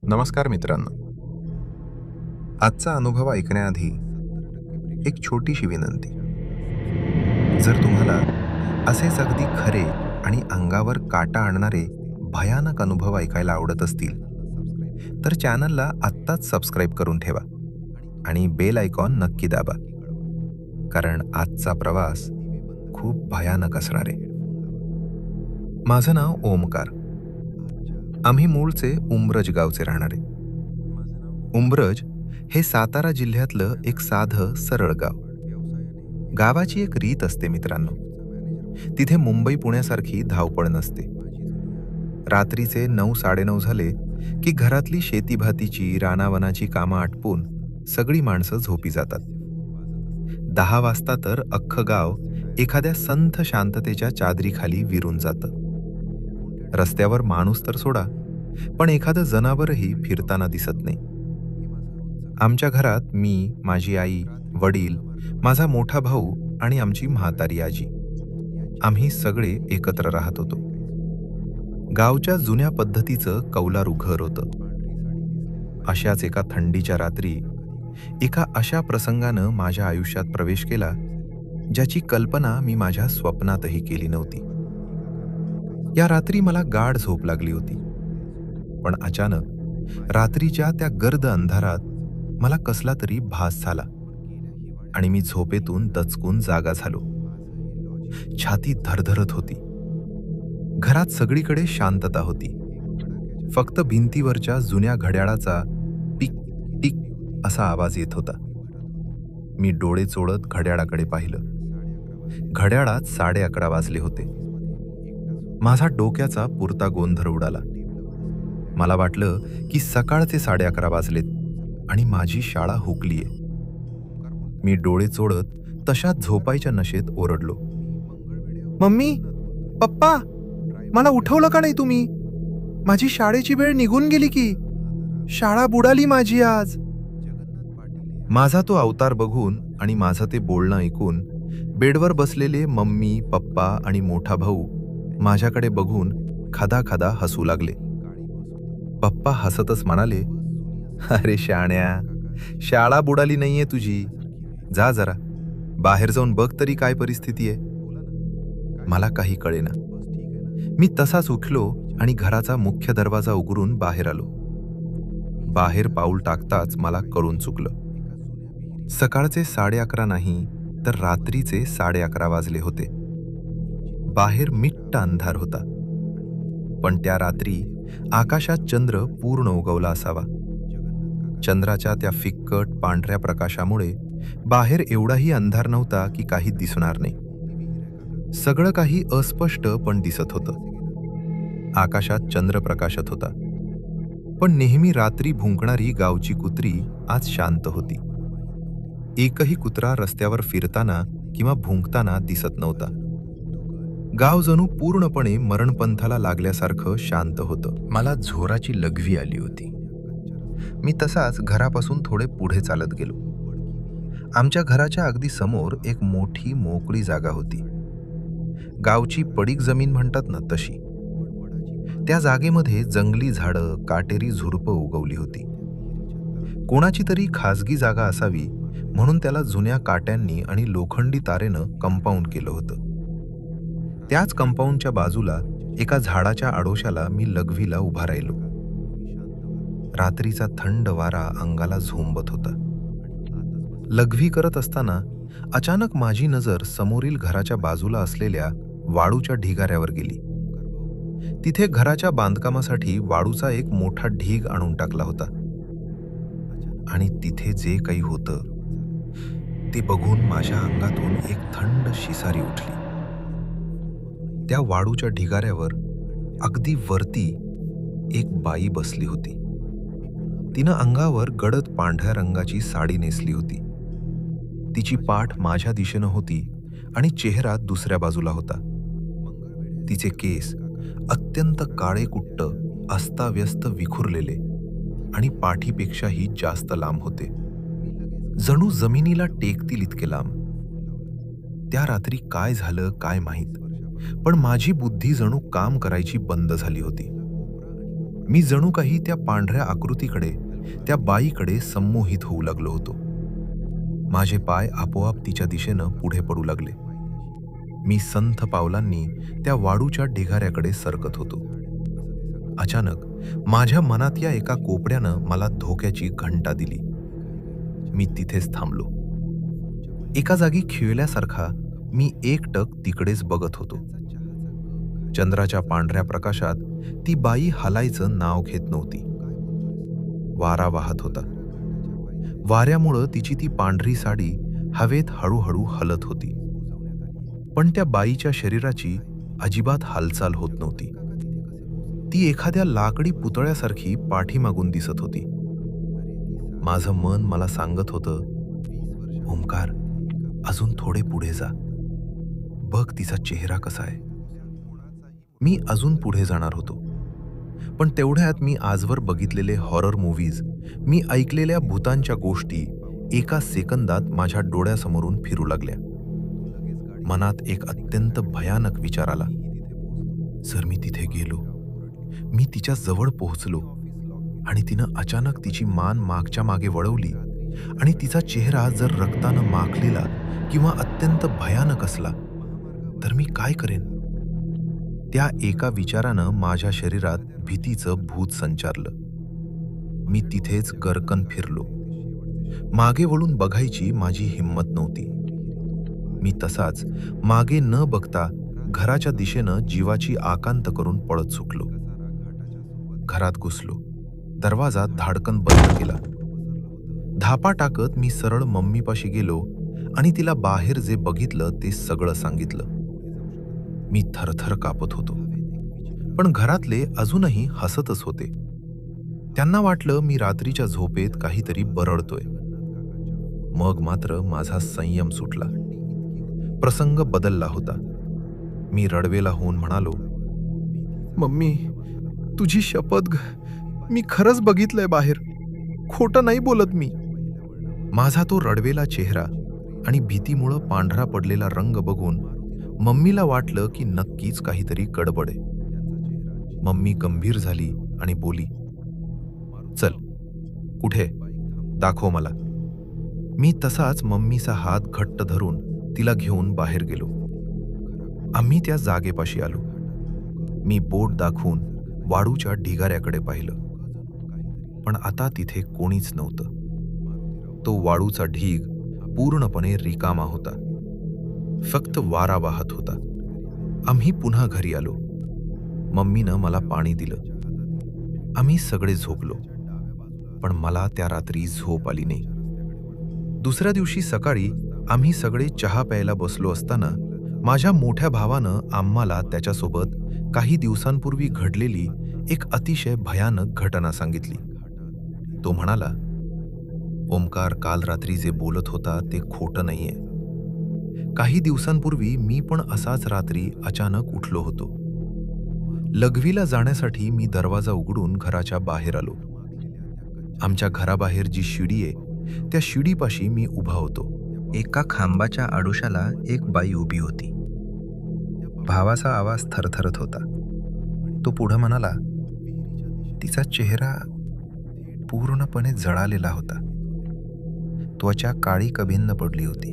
नमस्कार मित्रांनो. आजचा अनुभव ऐकण्याआधी एक छोटीशी विनंती. जर तुम्हाला असेच अगदी खरे आणि अंगावर काटा आणणारे भयानक अनुभव ऐकायला आवडत असतील, तर चॅनलला आत्ताच सबस्क्राईब करून ठेवा आणि बेल आयकॉन नक्की दाबा. कारण आजचा प्रवास खूप भयानक असणार आहे. माझं नाव ओमकार. आम्ही मूळचे उंब्रज गावचे राहणारे. उंब्रज हे सातारा जिल्ह्यातलं एक साधं सरळ गाव. गावाची एक रीत असते मित्रांनो. तिथे मुंबई पुण्यासारखी धावपळ नसते. रात्रीचे 9-9:30 झाले की घरातली शेतीभातीची रानावनाची कामं आटपून सगळी माणसं झोपी जातात. 10 वाजता तर अख्खं गाव एखाद्या संथ शांततेच्या चादरीखाली विरून जातं. रस्त्यावर माणूस तर सोडा, पण एखादं जनावरही फिरताना दिसत नाही. आमच्या घरात मी, माझी आई, वडील, माझा मोठा भाऊ आणि आमची म्हातारी आजी, आम्ही सगळे एकत्र राहत होतो. गावच्या जुन्या पद्धतीचं कौलारू घर होतं. अशाच एका थंडीच्या रात्री एका अशा प्रसंगानं माझ्या आयुष्यात प्रवेश केला, ज्याची कल्पना मी माझ्या स्वप्नातही केली नव्हती. या रात्री मला गाढ झोप लागली होती. पण अचानक रात्रीच्या त्या गर्द अंधारात मला कसला तरी भास झाला आणि मी झोपेतून दचकून जागा झालो. छाती धरधरत होती. घरात सगळीकडे शांतता होती. फक्त भिंतीवरच्या जुन्या घड्याळाचा टिक टिक असा आवाज येत होता. मी डोळे चोळत घड्याळाकडे पाहिलं. घड्याळात 11:30 वाजले होते. माझा डोक्याचा पुरता गोंधळ उडाला. मला वाटलं की सकाळचे 11:30 वाजलेत आणि माझी शाळा हुकलीये. मी डोळे चोळत तशाच झोपायच्या नशेत ओरडलो, "मम्मी, पप्पा, मला उठवलं का नाही तुम्ही? माझी शाळेची वेळ निघून गेली की. शाळा बुडाली माझी आज." माझा तो अवतार बघून आणि माझं ते बोलणं ऐकून बेडवर बसलेले मम्मी, पप्पा आणि मोठा भाऊ माझ्याकडे बघून खदाखदा हसू लागले. पप्पा हसतच म्हणाले, "अरे शाण्या, शाळा बुडाली नाहीये तुझी. जा जरा बाहेर जाऊन बघ तरी काय परिस्थिती आहे." मला काही कळेना. मी तसाच उठलो आणि घराचा मुख्य दरवाजा उघडून बाहेर आलो. बाहेर पाऊल टाकताच मला कळून चुकलं. सकाळचे 11:30 नाही तर रात्रीचे 11:30 वाजले होते. बाहेर मिट्ट अंधार होता. पण त्या रात्री आकाशात चंद्र पूर्ण उगवला असावा. चंद्राच्या त्या फिक्कट पांढऱ्या प्रकाशामुळे बाहेर एवढाही अंधार नव्हता की काही दिसणार नाही. सगळं काही अस्पष्ट पण दिसत होतं. आकाशात चंद्र प्रकाशत होता. पण नेहमी रात्री भुंकणारी गावची कुत्री आज शांत होती. एकही कुत्रा रस्त्यावर फिरताना किंवा भुंकताना दिसत नव्हता. गाव जणू पूर्णपणे मरणपंथाला लागल्यासारखं शांत होतं. मला झोराची लघवी आली होती. मी तसाच घरापासून थोडे पुढे चालत गेलो. आमच्या घराच्या अगदी समोर एक मोठी मोकळी जागा होती. गावची पडीक जमीन म्हणतात ना तशी. त्या जागेमध्ये जंगली झाडं, काटेरी झुडपं उगवली होती. कोणाची तरी खाजगी जागा असावी म्हणून त्याला जुन्या काट्यांनी आणि लोखंडी तारेनं कंपाऊंड केलं होतं. त्याच कंपाऊंडच्या बाजूला एका झाडाच्या आडोशाला मी लघवीला उभा राहिलो. रात्रीचा थंड वारा अंगाला झोंबत होता. लघवी करत असताना अचानक माझी नजर समोरील घराच्या बाजूला असलेल्या वाळूच्या ढिगाऱ्यावर गेली. तिथे घराच्या बांधकामासाठी वाळूचा एक मोठा ढीग आणून टाकला होता. आणि तिथे जे काही होतं ते बघून माझ्या अंगातून एक थंड शिसारी उठली. त्या वाळूच्या ढिगाऱ्यावर अगदी वरती एक बाई बसली होती. तिनं अंगावर गडद पांढऱ्या रंगाची साडी नेसली होती. तिची पाठ माझ्या दिशेनं होती आणि चेहरा दुसऱ्या बाजूला होता. तिचे केस अत्यंत काळेकुट्ट, अस्ताव्यस्त विखुरलेले आणि पाठीपेक्षाही जास्त लांब होते. जणू जमिनीला टेकतील इतके लांब. त्या रात्री काय झालं काय माहीत, पण माझी बुद्धी जणू काम करायची बंद झाली होती. मी जणू काही त्या पांढऱ्या आकृतीकडे, त्या बाईकडे संमोहित होऊ लागलो होतो. माझे पाय आपोआप तिच्या दिशेनं पुढे पडू लागले. मी संथ पावलांनी त्या वाळूच्या ढिगाऱ्याकडे सरकत होतो. अचानक माझ्या मनात या एका कोपड्यानं मला धोक्याची घंटा दिली. मी तिथेच थांबलो. एका जागी खिळल्यासारखा मी एकटक तिकडेच बघत होतो. चंद्राच्या पांढऱ्या प्रकाशात ती बाई हलायचं नाव घेत नव्हती. वारा वाहत होता. वाऱ्यामुळं तिची ती पांढरी साडी हवेत हळूहळू हलत होती. पण त्या बाईच्या शरीराची अजिबात हालचाल होत नव्हती. ती एखाद्या लाकडी पुतळ्यासारखी पाठीमागून दिसत होती. माझं मन मला सांगत होतं, ओंकार, अजून थोडे पुढे जा. बघ तिचा चेहरा कसा आहे. मी अजून पुढे जाणार होतो. पण तेवढ्यात मी आजवर बघितलेले हॉरर मूव्हीज, मी ऐकलेल्या भूतांच्या गोष्टी एका सेकंदात माझ्या डोळ्यासमोरून फिरू लागल्या. मनात एक अत्यंत भयानक विचार आला. जर मी तिथे गेलो, मी तिच्या जवळ पोहोचलो आणि तिनं अचानक तिची मान मागच्या मागे वळवली आणि तिचा चेहरा जर रक्तानं माखलेला किंवा अत्यंत भयानक असला, तर मी काय करेन? त्या एका विचारानं माझ्या शरीरात भीतीचं भूत संचारलं. मी तिथेच गर्रकन फिरलो. मागे वळून बघायची माझी हिंमत नव्हती. मी तसाच मागे न बघता घराच्या दिशेनं जीवाची आकांत करून पळत सुटलो. घरात घुसलो. दरवाजा धाडकन बंद केला. धापा टाकत मी सरळ मम्मीपाशी गेलो आणि तिला बाहेर जे बघितलं ते सगळं सांगितलं. मी थरथर कापत होतो. पण घरातले अजूनही हसतच होते. त्यांना वाटलं मी रात्रीच्या झोपेत काहीतरी बरळतोय. मग मात्र माझा संयम सुटला. प्रसंग बदलला होता. मी रडवेला होऊन म्हणालो, मम्मी, तुझी शपथ, मी खरंच बघितलंय बाहेर. खोटं नाही बोलत मी. माझा तो रडवेला चेहरा आणि भीतीमुळं पांढरा पडलेला रंग बघून मम्मीला वाटलं की नक्कीच काहीतरी गडबड आहे. मम्मी गंभीर झाली आणि बोली, चल, कुठे? दाखव मला. मी तसाच मम्मीचा हात घट्ट धरून तिला घेऊन बाहेर गेलो. आम्ही त्या जागेपाशी आलो. मी बोट दाखवून वाळूच्या ढिगाऱ्याकडे पाहिलं. पण आता तिथे कोणीच नव्हतं. तो वाळूचा ढीग पूर्णपणे रिकामा होता. फक्त वारा वाहत होता. आम्ही पुन्हा घरी आलो. मम्मीनं मला पाणी दिलं. आम्ही सगळे झोपलो. पण मला त्या रात्री झोप आली नाही. दुसऱ्या दिवशी सकाळी आम्ही सगळे चहा प्यायला बसलो असताना माझ्या मोठ्या भावानं आम्हाला त्याच्यासोबत काही दिवसांपूर्वी घडलेली एक अतिशय भयानक घटना सांगितली. तो म्हणाला, ओंकार, काल रात्री जे बोलत होता ते खोटं नाहीये. काही दिवसांपूर्वी मी पण असाच रात्री अचानक उठलो होतो. लघवीला जाण्यासाठी मी दरवाजा उघडून घराच्या बाहेर आलो. आमच्या घराबाहेर जी शिडी आहे त्या शिडीपाशी मी उभा होतो. एका खांबाच्या आडोशाला एक बाई उभी होती. भावाचा आवाज थरथरत होता. तो पुढं म्हणाला, तिचा चेहरा पूर्णपणे जळालेला होता. त्वचा काळी कभिन्न पडली होती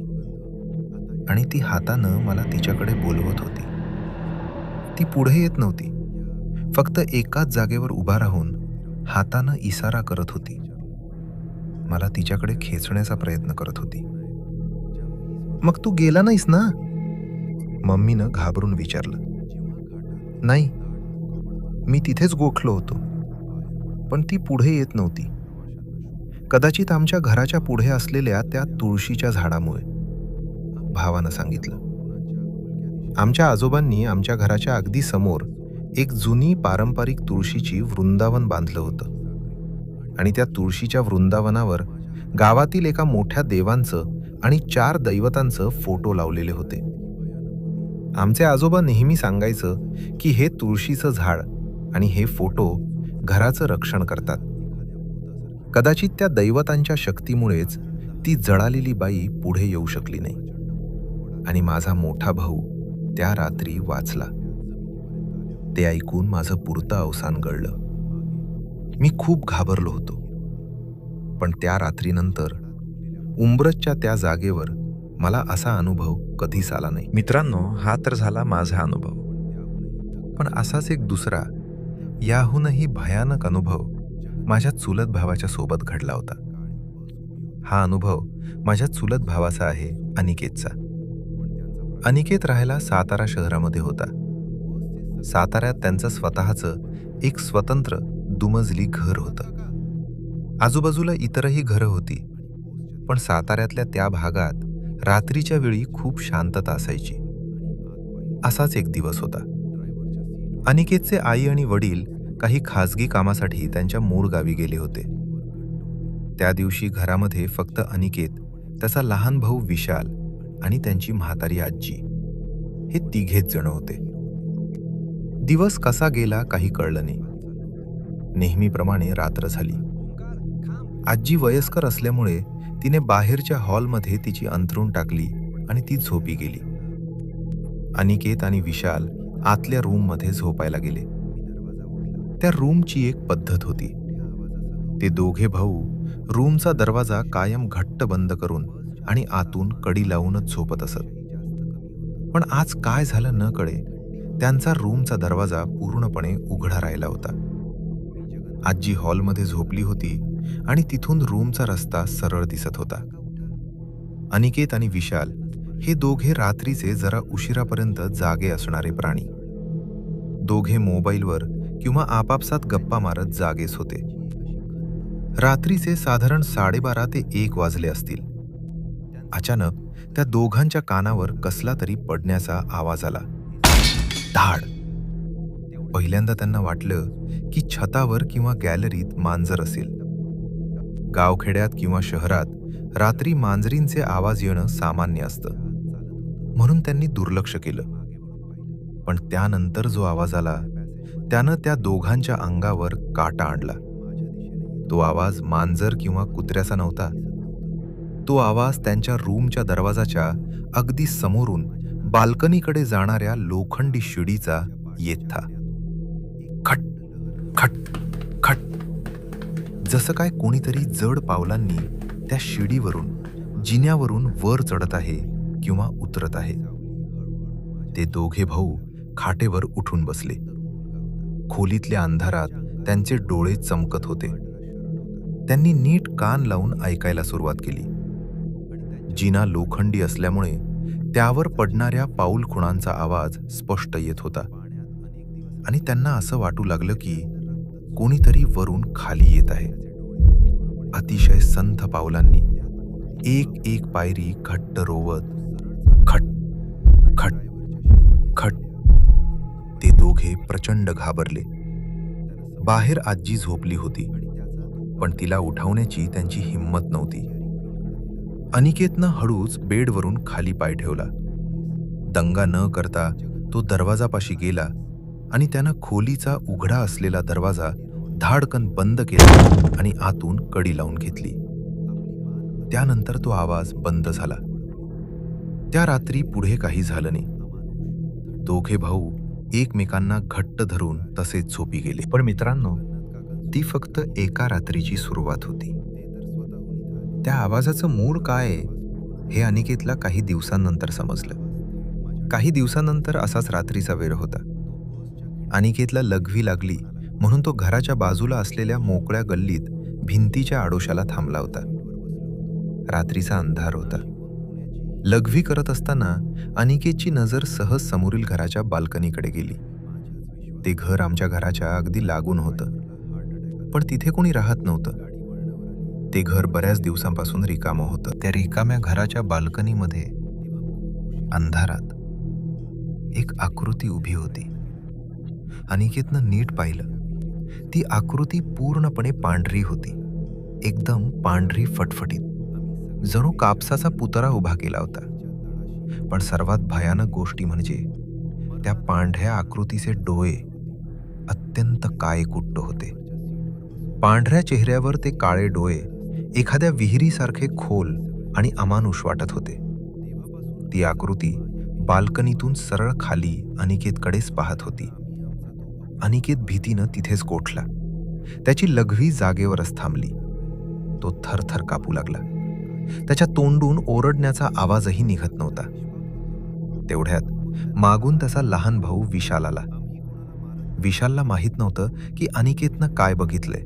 आणि ती हातानं मला तिच्याकडे बोलवत होती. ती पुढे येत नव्हती. फक्त एकाच जागेवर उभा राहून हातानं इशारा करत होती. मला तिच्याकडे खेचण्याचा प्रयत्न करत होती. मग तू गेला नाहीस ना? मम्मीनं घाबरून विचारलं. नाही, मी तिथेच गोठलो होतो. पण ती पुढे येत नव्हती. कदाचित आमच्या घराच्या पुढे असलेल्या त्या तुळशीच्या झाडामुळे, भावानं सांगितलं. आमच्या आजोबांनी आमच्या घराच्या अगदी समोर एक जुनी पारंपरिक तुळशीची वृंदावन बांधलं होतं आणि त्या तुळशीच्या वृंदावनावर गावातील एका मोठ्या देवांचं आणि 4 दैवतांचं फोटो लावलेले होते. आमचे आजोबा नेहमी सांगायचं की हे तुळशीचं झाड आणि हे फोटो घराचं रक्षण करतात. कदाचित त्या दैवतांच्या शक्तीमुळेच ती जळालेली बाई पुढे येऊ शकली नाही आणि माझा मोठा भाऊ त्या रात्री वाचला. ते ऐकून माझं पुरतं अवसान गळलं. मी खूप घाबरलो होतो. पण त्या रात्रीनंतर उंब्रजच्या त्या जागेवर मला असा अनुभव कधीच आला नाही. मित्रांनो, हा तर झाला माझा अनुभव. पण असाच एक दुसरा, याहूनही भयानक अनुभव माझ्या चुलत भावाच्या सोबत घडला होता. हा अनुभव माझ्या चुलत भावाचा आहे, अनिकेतचा. अनिकेत राहायला सातारा शहरामध्ये होता. साताऱ्यात त्यांचं स्वतःचं एक स्वतंत्र दुमजली घर होतं. आजूबाजूला इतरही घरं होती, पण साताऱ्यातल्या त्या भागात रात्रीच्या वेळी खूप शांतता असायची. असाच एक दिवस होता. अनिकेतचे आई आणि वडील काही खाजगी कामासाठी त्यांच्या मूळ गावी गेले होते. त्या दिवशी घरामध्ये फक्त अनिकेत, त्याचा लहान भाऊ विशाल आणि त्यांची म्हातारी आजी, हे तिघेच जण होते. दिवस कसा गेला काही कळलं नाही. नेहमीप्रमाणे रात्र झाली. आजी वयस्कर असल्यामुळे तिने बाहेरच्या हॉलमध्ये तिची अंथरूण टाकली आणि ती झोपी गेली. अनिकेत आणि विशाल आतल्या रूममध्ये झोपायला गेले. त्या रूमची एक पद्धत होती. ते दोघे भाऊ रूमचा दरवाजा कायम घट्ट बंद करून आणि आतून कडी लावूनच झोपत असत. पण आज काय झालं न कळे, त्यांचा रूमचा दरवाजा पूर्णपणे उघडा राहिला होता. आजी हॉलमध्ये झोपली होती आणि तिथून रूमचा रस्ता सरळ दिसत होता. अनिकेत आणि विशाल हे दोघे रात्रीचे जरा उशिरापर्यंत जागे असणारे प्राणी. दोघे मोबाईलवर किंवा आपापसात गप्पा मारत जागेच होते. रात्रीचे साधारण 12:30 ते 1 वाजले असतील. अचानक त्या दोघांच्या कानावर कसला तरी पडण्याचा आवाज आला. धाड! पहिल्यांदा त्यांना वाटलं की छतावर किंवा गॅलरीत मांजर असेल. गावखेड्यात किंवा शहरात रात्री मांजरींचे आवाज येणं सामान्य असतं, म्हणून त्यांनी दुर्लक्ष केलं. पण त्यानंतर जो आवाज आला त्यानं त्या दोघांच्या अंगावर काटा आणला. तो आवाज मांजर किंवा कुत्र्याचा नव्हता. तो आवाज त्यांच्या रूमच्या दरवाजाच्या अगदी समोरून बाल्कनीकडे जाणाऱ्या लोखंडी शिडीचा येत था. खट खट खट, जसं काय कोणीतरी जड पावलांनी त्या शिडीवरून, जिन्यावरून वर चढत आहे किंवा उतरत आहे. ते दोघे भाऊ खाटेवर उठून बसले. खोलीतल्या अंधारात त्यांचे डोळे चमकत होते. त्यांनी नीट कान लावून ऐकायला सुरुवात केली. जिना लोखंडी असल्यामुळे त्यावर पडणाऱ्या पाऊल खुणांचा आवाज स्पष्ट येत होता आणि त्यांना असं वाटू लागलं की कोणीतरी वरून खाली येत आहे. अतिशय संथ पावलांनी एक एक पायरी घट्ट रोवत खट खट खट ते दोघे प्रचंड घाबरले. बाहेर आजी झोपली होती, पण तिला उठवण्याची त्यांची हिंमत नव्हती. अनिकेतनं हळूच बेडवरून खाली पाय ठेवला. दंगा न करता तो दरवाजापाशी गेला आणि त्यानं खोलीचा उघडा असलेला दरवाजा धाडकन बंद केला आणि आतून कडी लावून घेतली. त्यानंतर तो आवाज बंद झाला. त्या रात्री पुढे काही झालं नाही. दोघे भाऊ एकमेकांना घट्ट धरून तसेच झोपी गेले. पण मित्रांनो, ती फक्त एका रात्रीची सुरुवात होती. त्या आवाजाचं मूळ काय आहे, हे अनिकेतला काही दिवसांनंतर समजलं. काही दिवसांनंतर असाच रात्रीचा वेळ होता. अनिकेतला लघवी लागली म्हणून तो घराच्या बाजूला असलेल्या मोकळ्या गल्लीत भिंतीच्या आडोशाला थांबला होता. रात्रीचा अंधार होता. लघवी करत असताना अनिकेतची नजर सहज समोरील घराच्या बाल्कनीकडे गेली. ते घर आमच्या घराच्या अगदी लागून होतं, पण तिथे कोणी राहत नव्हतं. ते घर बऱ्याच दिवसांपासून रिकामं होतं. त्या रिकाम्या घराच्या बाल्कनीमध्ये अंधारात एक आकृती उभी होती. अनिकेतनं नीट पाहिलं. ती आकृती पूर्णपणे पांढरी होती, एकदम पांढरी फटफटीत, जणू कापसाचा पुतळा उभा केला होता. पण सर्वात भयानक गोष्टी म्हणजे त्या पांढऱ्या आकृतीचे डोळे अत्यंत काळेकुट्ट होते. पांढऱ्या चेहऱ्यावर ते काळे डोळे एखाद्या विहिरीसारखे खोल आणि अमानुष वाटत होते. ती आकृती बाल्कनीतून सरळ खाली अनिकेतकडेच पाहत होती. अनिकेत भीतीनं तिथेच गोठला. त्याची लघवी जागेवरच थांबली. तो थरथर कापू लागला. त्याच्या तोंडून ओरडण्याचा आवाजही निघत नव्हता. तेवढ्यात मागून त्याचा लहान भाऊ विशाल आला. विशालला माहीत नव्हतं की अनिकेतनं काय बघितलंय.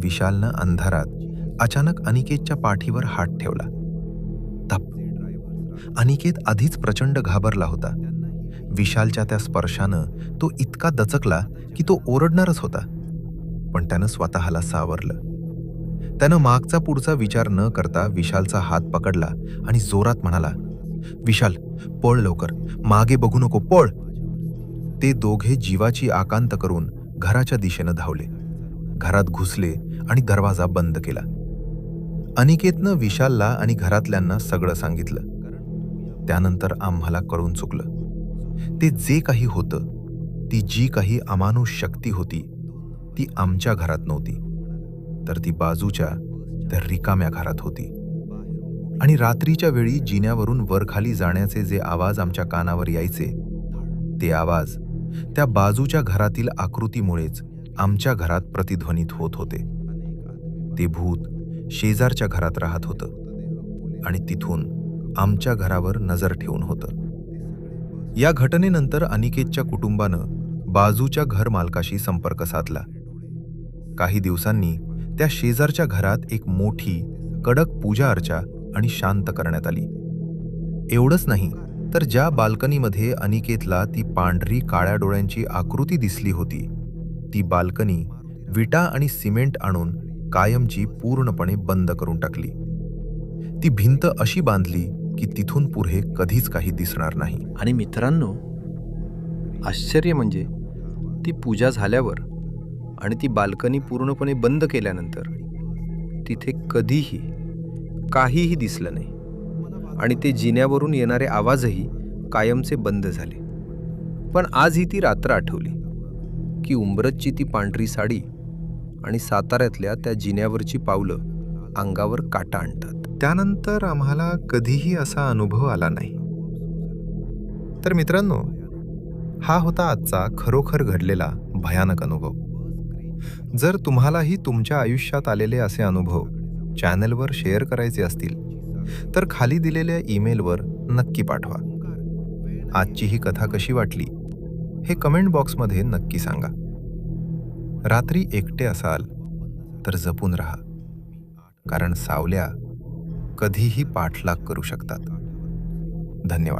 विशालनं अंधारात अचानक अनिकेतच्या पाठीवर हात ठेवला. धप. अनिकेत आधीच प्रचंड घाबरला होता. विशालच्या त्या स्पर्शानं तो इतका दचकला की तो ओरडणारच होता. पण त्यानं स्वतःला सावरलं. त्यानं मागचा पुढचा विचार न करता विशालचा हात पकडला आणि जोरात म्हणाला, "विशाल, पळ लवकर, मागे बघू नको, पळ." ते दोघे जीवाची आकांत करून घराच्या दिशेनं धावले. घरात घुसले आणि दरवाजा बंद केला. अनिकेतनं विशालला आणि घरातल्यांना सगळं सांगितलं. त्यानंतर आम्हाला कळून चुकलं. ते जे काही होतं, ती जी काही अमानुष शक्ती होती, ती आमच्या घरात नव्हती, तर ती बाजूच्या त्या रिकाम्या घरात होती. आणि रात्रीच्या वेळी जिन्यावरून वरखाली जाण्याचे जे आवाज आमच्या कानावर यायचे, ते आवाज त्या बाजूच्या घरातील आकृतीमुळेच आमच्या घरात प्रतिध्वनित होत होते. ते भूत शेजारच्या घरात राहत होतं आणि तिथून आमच्या घरावर नजर ठेवून होतं. या घटनेनंतर अनिकेतच्या कुटुंबानं बाजूच्या घर मालकाशी संपर्क साधला. काही दिवसांनी त्या शेजारच्या घरात एक मोठी कडक पूजा अर्चा आणि शांत करण्यात आली. एवढंच नाही तर ज्या बाल्कनीमध्ये अनिकेतला ती पांढरी काळ्या डोळ्यांची आकृती दिसली होती, ती बाल्कनी विटा आणि सिमेंट आणून कायमची पूर्णपणे बंद करून टाकली. ती भिंत अशी बांधली की तिथून पुढे कधीच काही दिसणार नाही. आणि मित्रांनो, आश्चर्य म्हणजे ती पूजा झाल्यावर आणि ती बाल्कनी पूर्णपणे बंद केल्यानंतर तिथे कधीही काहीही दिसलं नाही आणि ते जिन्यावरून येणारे आवाजही कायमचे बंद झाले. पण आजही ती रात्र आठवली की उंबरजची ती पांढरी साडी आणि साताऱ्यातल्या त्या जिन्यावरची पावलं अंगावर काटा आणतात. त्यानंतर आम्हाला कधीही असा अनुभव आला नाही. तर मित्रांनो, हा होता आजचा खरोखर घडलेला भयानक अनुभव. जर तुम्हालाही तुमच्या आयुष्यात आलेले असे अनुभव चॅनलवर शेअर करायचे असतील तर खाली दिलेल्या ईमेलवर नक्की पाठवा. आजची ही कथा कशी वाटली हे कमेंट बॉक्समध्ये नक्की सांगा. रात्री एकटे असाल तर जपून राहा, कारण सावल्या कधीही पाठलाग करू शकतात. धन्यवाद.